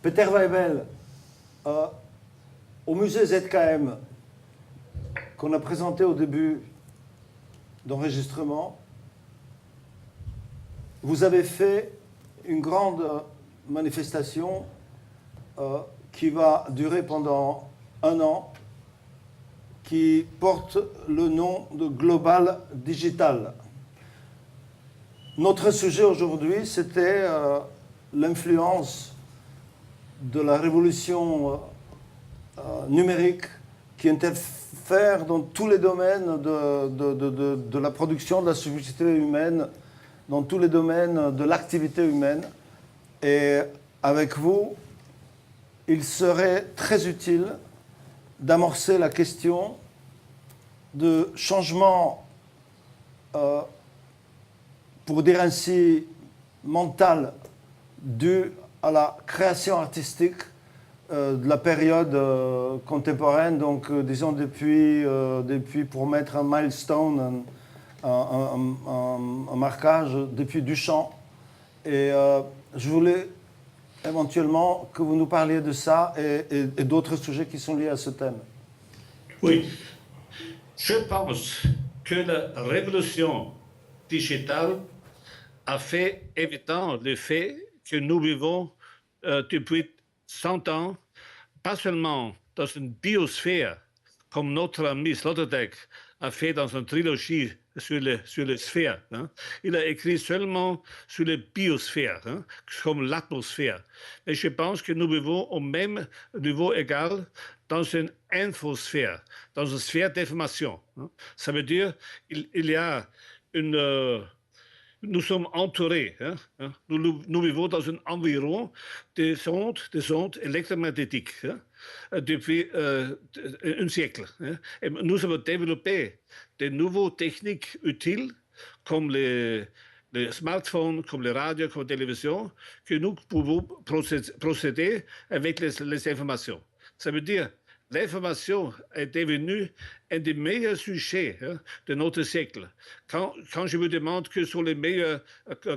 Peter Weibel, au musée ZKM, qu'on a présenté au début d'enregistrement, vous avez fait une grande manifestation qui va durer pendant 1 an, qui porte le nom de Global Digital. Notre sujet aujourd'hui, c'était l'influence de la révolution numérique qui interfère dans tous les domaines de la production, de la subjectivité humaine, dans tous les domaines de l'activité humaine. Et avec vous, il serait très utile d'amorcer la question de changement, pour dire ainsi, mental, dû à la création artistique de la période contemporaine, donc disons depuis, pour mettre un milestone, un marquage, depuis Duchamp. Et je voulais éventuellement que vous nous parliez de ça et d'autres sujets qui sont liés à ce thème. Oui, je pense que la révolution digitale a fait évident le fait que nous vivons depuis 100 ans, pas seulement dans une biosphère, comme notre ami Sloterdijk a fait dans une trilogie sur les sphères. Hein. Il a écrit seulement sur les biosphères, hein, comme l'atmosphère. Mais je pense que nous vivons au même niveau égal dans une infosphère, dans une sphère d'information. Hein. Ça veut dire qu'il y a une... nous sommes entourés. Hein, hein. Nous vivons dans un environ des ondes électromagnétiques hein, depuis un siècle. Hein. Et nous avons développé de nouvelles techniques utiles comme les smartphones, comme les radios, comme la télévision, que nous pouvons procéder avec les informations. Ça veut dire l'information est devenue un des meilleurs sujets hein, de notre siècle. Quand je me demande quels sont les meilleurs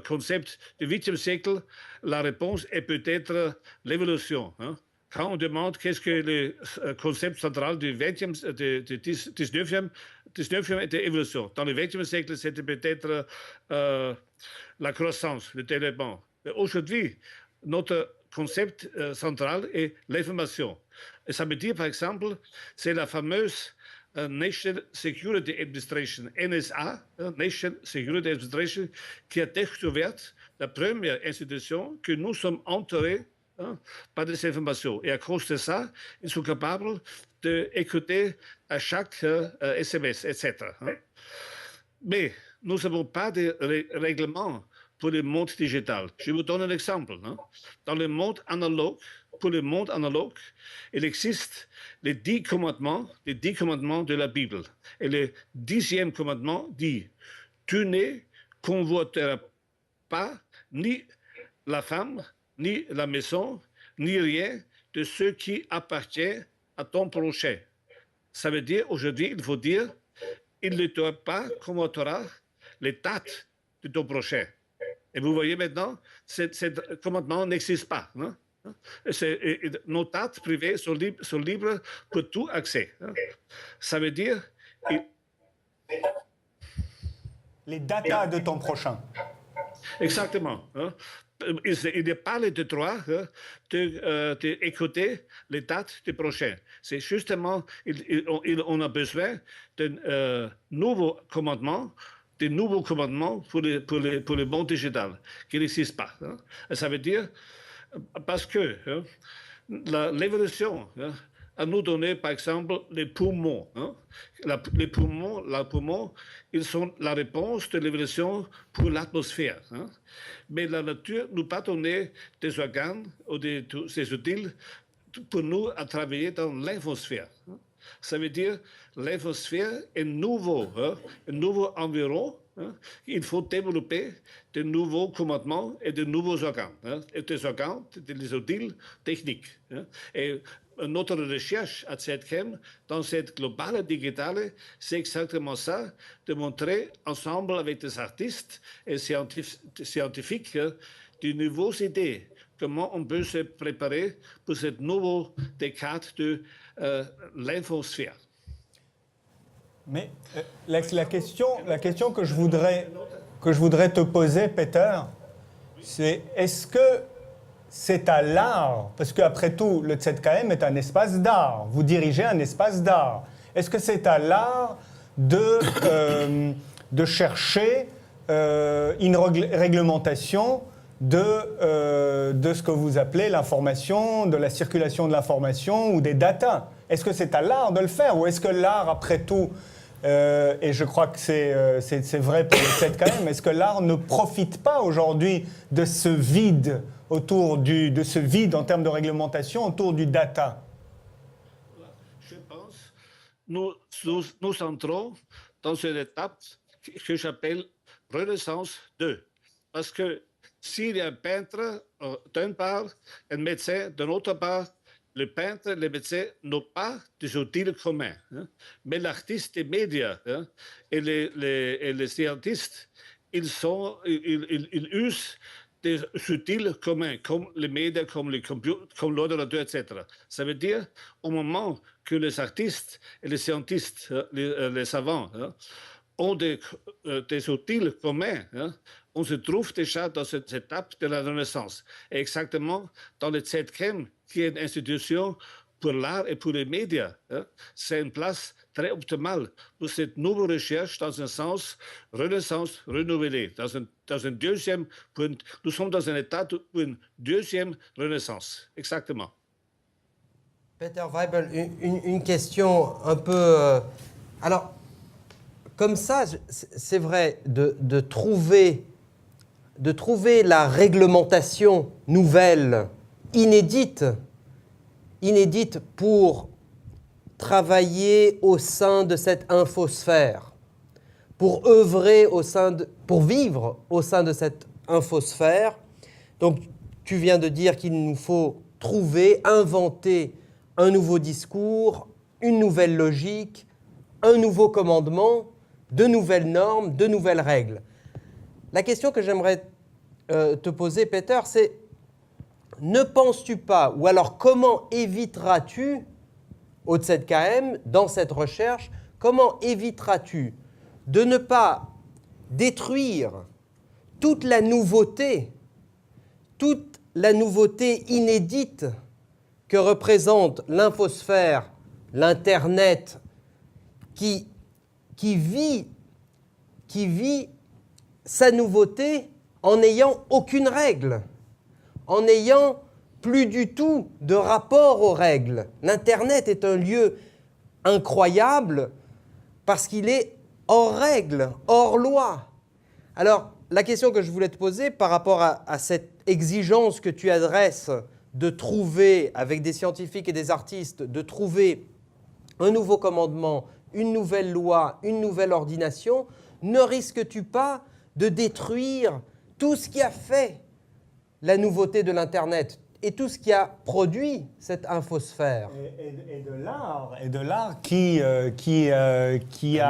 concepts du 8e siècle, la réponse est peut-être l'évolution. Hein. Quand on demande qu'est-ce que le concept central du 19e était l'évolution. Dans le 20e siècle, c'était peut-être la croissance, le développement. Aujourd'hui, notre concept central est l'information. Et ça veut dire, par exemple, c'est la fameuse National Security Administration, NSA, National Security Administration, qui a découvert la première institution que nous sommes entourés hein, par des informations. Et à cause de ça, ils sont capables d'écouter à chaque SMS, etc. Hein. Mais nous n'avons pas de règlement pour le monde digital. Je vous donne un exemple. Hein. Dans le monde analogue, pour le monde analogue, il existe les 10 commandements de la Bible. Et le 10e commandement dit « Tu ne convoiteras pas ni la femme, ni la maison, ni rien de ce qui appartient à ton prochain. » Ça veut dire, aujourd'hui, il faut dire « Il ne doit pas convoitera les dates de ton prochain. » Et vous voyez maintenant, ce commandement n'existe pas. Hein? Nos dates privées sont libres pour tout accès. Hein? Ça veut dire... Les datas de ton prochain. Exactement. Hein? Il n'est pas le droit hein, d'écouter les dates du prochain. C'est justement, on a besoin d'un nouveau commandement, des nouveaux commandements pour le monde digital, qui n'existe pas. Hein. Ça veut dire, parce que hein, l'évolution hein, a nous donné, par exemple, les poumons. Hein. Les poumons, ils sont la réponse de l'évolution pour l'atmosphère. Hein. Mais la nature nous pas donné des organes ou des outils pour nous à travailler dans l'infosphère. Hein. Ça veut dire l'infosphère est nouveau, hein, un nouveau environ. Hein. Il faut développer de nouveaux commandements et de nouveaux organes. Hein, et des organes, des outils techniques. Hein. Et notre recherche à ZKM dans cette globale digitale, c'est exactement ça, de montrer ensemble avec des artistes et scientifiques de nouvelles idées comment on peut se préparer pour cette nouvelle décade de l'infosphère. Mais la question que je voudrais te poser, Peter, c'est est-ce que c'est à l'art, parce qu'après tout, le ZKM est un espace d'art, vous dirigez un espace d'art. Est-ce que c'est à l'art de chercher une réglementation de ce que vous appelez l'information, de la circulation de l'information ou des data? Est-ce que c'est à l'art de le faire ou est-ce que l'art, après tout, et je crois que c'est vrai pour le ZKM, est-ce que l'art ne profite pas aujourd'hui de ce vide de ce vide en termes de réglementation autour du data? Je pense nous entrons dans une étape que j'appelle Renaissance 2. Parce que s'il y a un peintre d'une part, un médecin d'une autre part, le peintre, les médecins n'ont pas des outils communs. Hein. Mais l'artiste des médias et les scientistes, ils usent des outils communs, comme les médias, comme les computers, comme l'ordinateur, etc. Ça veut dire, au moment que les artistes et les scientistes, les savants, ont des outils communs, on se trouve déjà dans cette étape de la Renaissance. Et exactement dans le ZKM, qui est une institution pour l'art et pour les médias. C'est une place très optimale pour cette nouvelle recherche dans un sens Renaissance renouvelée. Dans un deuxième point, nous sommes dans un état d'une deuxième Renaissance. Exactement. Peter Weibel, une question un peu... alors, comme ça, c'est vrai, de trouver la réglementation nouvelle, inédite pour travailler au sein de cette infosphère, pour œuvrer pour vivre au sein de cette infosphère. Donc, tu viens de dire qu'il nous faut inventer un nouveau discours, une nouvelle logique, un nouveau commandement, de nouvelles normes, de nouvelles règles. La question que j'aimerais te poser, Peter, c'est ne penses-tu pas, ou alors comment éviteras-tu, au ZKM, dans cette recherche, comment éviteras-tu de ne pas détruire toute la nouveauté inédite que représente l'infosphère, l'Internet, qui vit sa nouveauté en n'ayant aucune règle, en n'ayant plus du tout de rapport aux règles. L'Internet est un lieu incroyable parce qu'il est hors règle, hors loi. Alors, la question que je voulais te poser par rapport à cette exigence que tu adresses de trouver, avec des scientifiques et des artistes, de trouver un nouveau commandement, une nouvelle loi, une nouvelle ordination, ne risques-tu pas de détruire tout ce qui a fait la nouveauté de l'Internet et tout ce qui a produit cette infosphère? Et de l'art qui a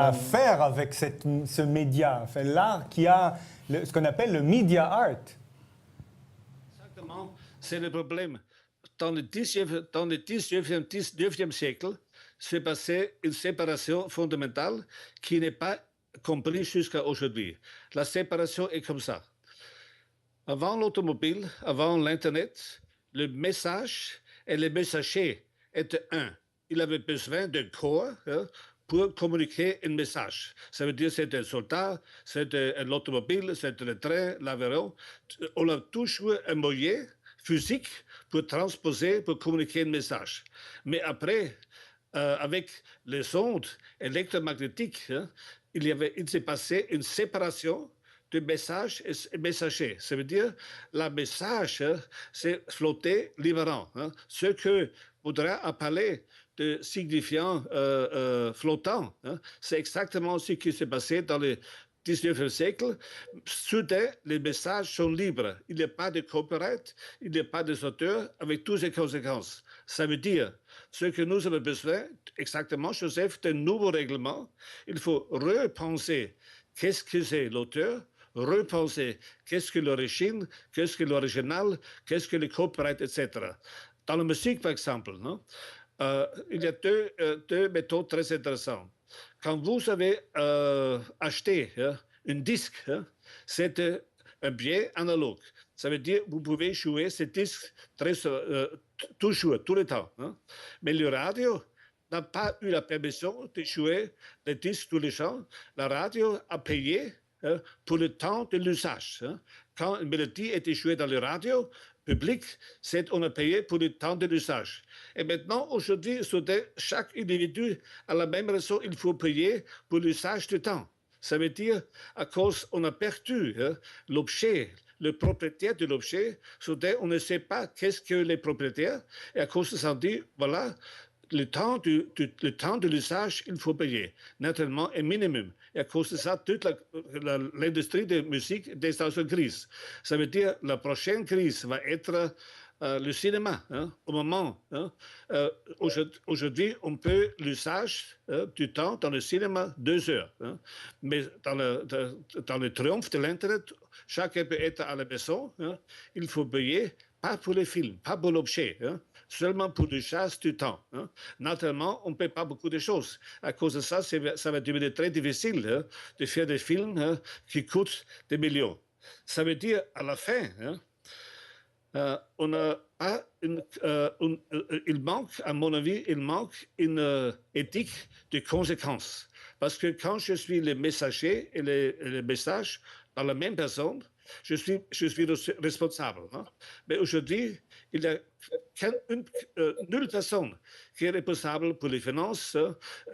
à faire avec ce média, enfin, l'art qui a ce qu'on appelle le media art. Exactement, c'est le problème. Dans le 19e siècle, s'est passée une séparation fondamentale qui n'est pas comprise jusqu'à aujourd'hui. La séparation est comme ça. Avant l'automobile, avant l'Internet, le message et le messager étaient un. Il avait besoin d'un corps pour communiquer un message. Ça veut dire que c'était un soldat, c'était l'automobile, c'était le train, l'avion. On a toujours un moyen physique pour transposer, pour communiquer un message. Mais après, avec les ondes électromagnétiques, il s'est passé une séparation de message et messager. Ça veut dire le message, c'est flotter librement. Ce que voudra appeler de signifiant flottant, c'est exactement ce qui s'est passé dans le 19e siècle. Soudain, les messages sont libres. Il n'y a pas de copyright, il n'y a pas des auteurs, avec toutes les conséquences. Ça veut dire, ce que nous avons besoin, exactement, Joseph, d'un nouveau règlement. Il faut repenser qu'est-ce que c'est l'auteur, repenser qu'est-ce que l'origine, qu'est-ce que l'original, qu'est-ce que le copyright, etc. Dans la musique, par exemple, non? Il y a deux méthodes très intéressantes. Quand vous avez acheté un disque, c'est un biais analogue. Ça veut dire que vous pouvez jouer ce disque toujours, tout le temps. Mais le radio n'a pas eu la permission de jouer le disque tous les temps. La radio a payé pour le temps de l'usage. Quand une mélodie était jouée dans la radio publique, on a payé pour le temps de l'usage. Et maintenant, aujourd'hui, chaque individu a la même raison, il faut payer pour l'usage du temps. Ça veut dire, à cause, on a perdu l'objet, le propriétaire de l'objet, on ne sait pas qu'est-ce que les propriétaires, et à cause de ça, on dit, voilà, le temps de l'usage, il faut payer. Naturellement, un minimum. Et à cause de ça, toute l'industrie de musique est dans une crise. Ça veut dire la prochaine crise va être le cinéma. Au moment, aujourd'hui, on peut l'usage du temps dans le cinéma 2 heures. Mais dans le triomphe de l'Internet, chacun peut être à la maison. Il faut payer, pas pour les films, pas pour l'objet. Seulement pour l'usage du temps. Naturellement, on ne paie pas beaucoup de choses. À cause de ça, ça va devenir très difficile de faire des films qui coûtent des millions. Ça veut dire, à la fin, on a pas il manque, à mon avis, une éthique de conséquence. Parce que quand je suis le messager et le message dans la même personne, je suis responsable. Mais aujourd'hui, il y a nulle personne qui est responsable pour les finances,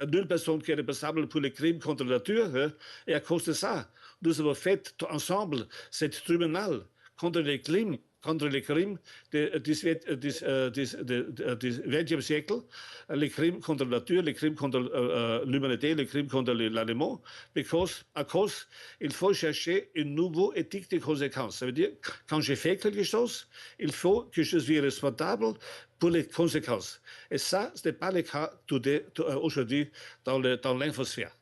nulle personne qui est responsable pour les crimes contre la nature. Et à cause de ça, nous avons fait ensemble ce tribunal contre les crimes du XXe siècle, les crimes contre la nature, les crimes contre l'humanité, les crimes contre l'animal, à cause, il faut chercher une nouvelle éthique de conséquences. Ça veut dire, quand j'ai fait quelque chose, il faut que je sois responsable pour les conséquences. Et ça, ce n'est pas le cas aujourd'hui dans l'infosphère.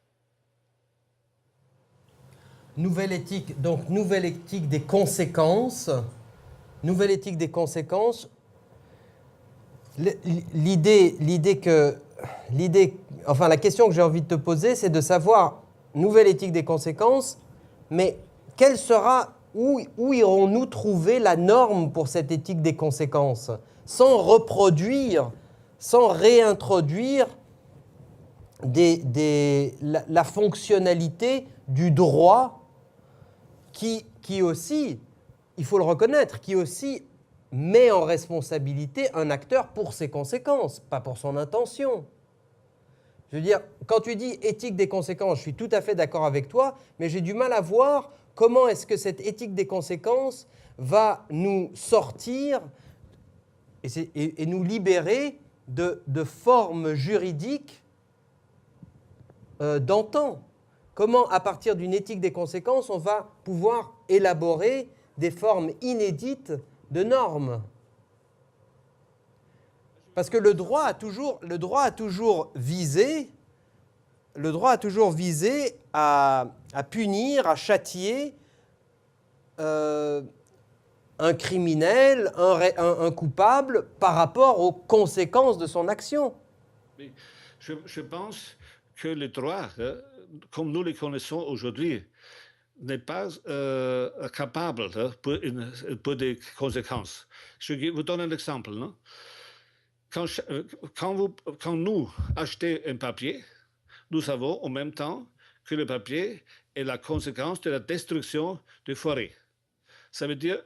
Nouvelle éthique, donc nouvelle éthique des conséquences. Nouvelle éthique des conséquences. Enfin, la question que j'ai envie de te poser, c'est de savoir, nouvelle éthique des conséquences, mais quelle sera, où irons-nous trouver la norme pour cette éthique des conséquences, sans reproduire, sans réintroduire la fonctionnalité du droit qui aussi, il faut le reconnaître, qui aussi met en responsabilité un acteur pour ses conséquences, pas pour son intention. Je veux dire, quand tu dis éthique des conséquences, je suis tout à fait d'accord avec toi, mais j'ai du mal à voir comment est-ce que cette éthique des conséquences va nous sortir et nous libérer de formes juridiques d'antan. Comment, à partir d'une éthique des conséquences, on va pouvoir élaborer des formes inédites de normes. Parce que le droit a toujours visé à punir, à châtier un criminel, un coupable par rapport aux conséquences de son action. Mais je pense que le droit, comme nous le connaissons aujourd'hui, n'est pas capable pour des conséquences. Je vous donne un exemple. Non? Quand nous achetons un papier, nous savons en même temps que le papier est la conséquence de la destruction des forêts. Ça veut dire,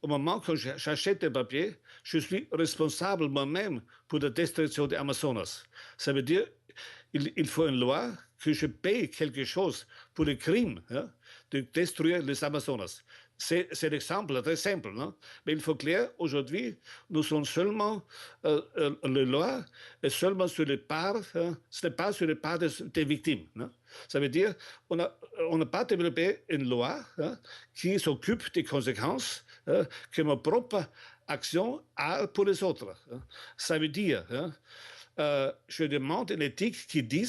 au moment où j'achète un papier, je suis responsable moi-même pour la destruction des Amazonas. Ça veut dire, il faut une loi que je paye quelque chose pour le crime de détruire les Amazonas. C'est l'exemple très simple, non? Mais il faut clair, aujourd'hui, nous sommes seulement, la loi est seulement sur les parts, ce n'est pas sur les parts des victimes. Non? Ça veut dire on n'a pas développé une loi qui s'occupe des conséquences que ma propre action a pour les autres. Ça veut dire, je demande une éthique qui dit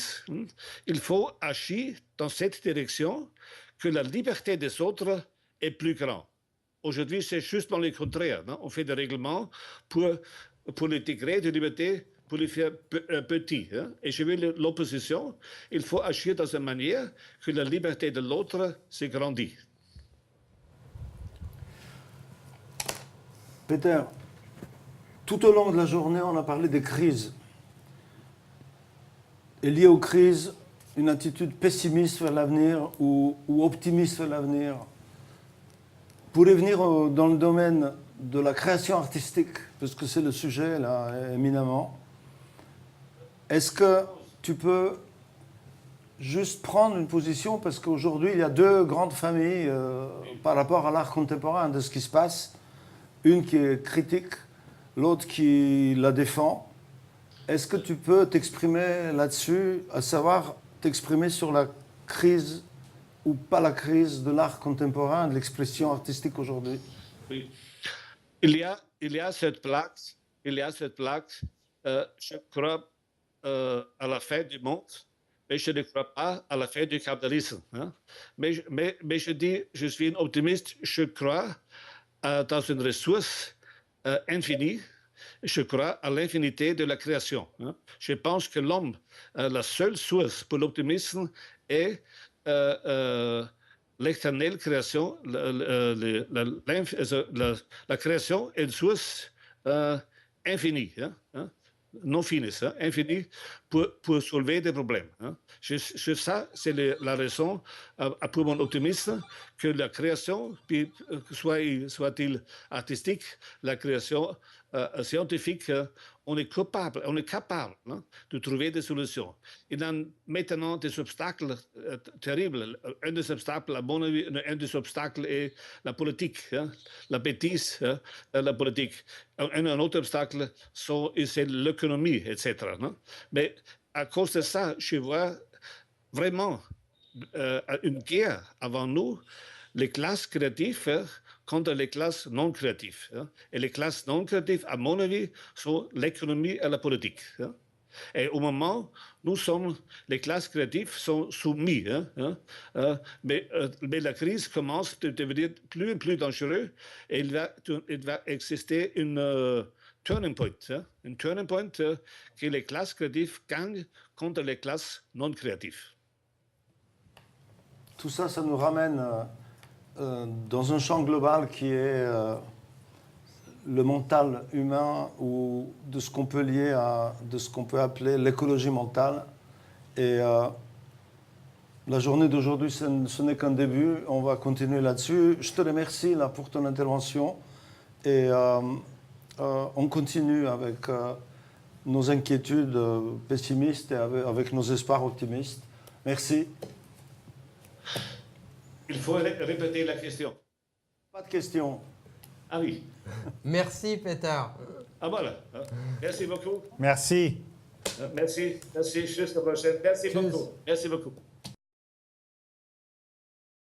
il faut agir dans cette direction que la liberté des autres est plus grande. Aujourd'hui, c'est justement le contraire. Non? On fait des règlements pour les degrés de liberté, pour les faire petits. Hein? Et je veux l'opposition, il faut agir dans une manière que la liberté de l'autre se grandit. Peter, tout au long de la journée, on a parlé des crises. Et lié aux crises, une attitude pessimiste vers l'avenir ou optimiste vers l'avenir. Pour revenir dans le domaine de la création artistique, parce que c'est le sujet là éminemment, est-ce que tu peux juste prendre une position, parce qu'aujourd'hui il y a deux grandes familles par rapport à l'art contemporain de ce qui se passe, une qui est critique, l'autre qui la défend. Est-ce que tu peux t'exprimer là-dessus, à savoir t'exprimer sur la crise ou pas la crise de l'art contemporain, de l'expression artistique aujourd'hui? Oui. Il y a cette plaque, je crois à la fin du monde, mais je ne crois pas à la fin du capitalisme. Hein. Mais je dis, je suis un optimiste, je crois dans une ressource infinie. Je crois à l'infinité de la création. Hein. Je pense que l'homme, la seule source pour l'optimisme est l'éternelle création. La création est une source infinie, hein, non finie, hein, infinie pour soulever des problèmes. Hein. Ça, c'est la raison pour mon optimisme que la création, soit-il artistique, la création scientifique, on est capable hein, de trouver des solutions. Il y a maintenant des obstacles terribles. Un des obstacles, à mon avis, un des obstacles est la politique, hein, la bêtise, hein, la politique. Un autre obstacle, c'est l'économie, etc. Non? Mais à cause de ça, je vois vraiment une guerre avant nous, les classes créatives contre les classes non créatives. Hein. Et les classes non créatives, à mon avis, sont l'économie et la politique. Hein. Et au moment, les classes créatives sont soumises. Hein, mais la crise commence à devenir plus et plus dangereuse et il va exister une turning point. Hein, une turning point que les classes créatives gagnent contre les classes non créatives. Tout ça, ça nous ramène dans un champ global qui est le mental humain ou de ce qu'on peut lier de ce qu'on peut appeler l'écologie mentale. Et la journée d'aujourd'hui, ce n'est qu'un début. On va continuer là-dessus. Je te remercie là, pour ton intervention. Et on continue avec nos inquiétudes pessimistes et avec nos espoirs optimistes. Merci. Il faut répéter la question. Pas de questions. Ah oui. Merci, Peter. Ah voilà. Merci beaucoup. Merci. Merci. Jusqu'à la prochaine. Merci beaucoup. Merci beaucoup.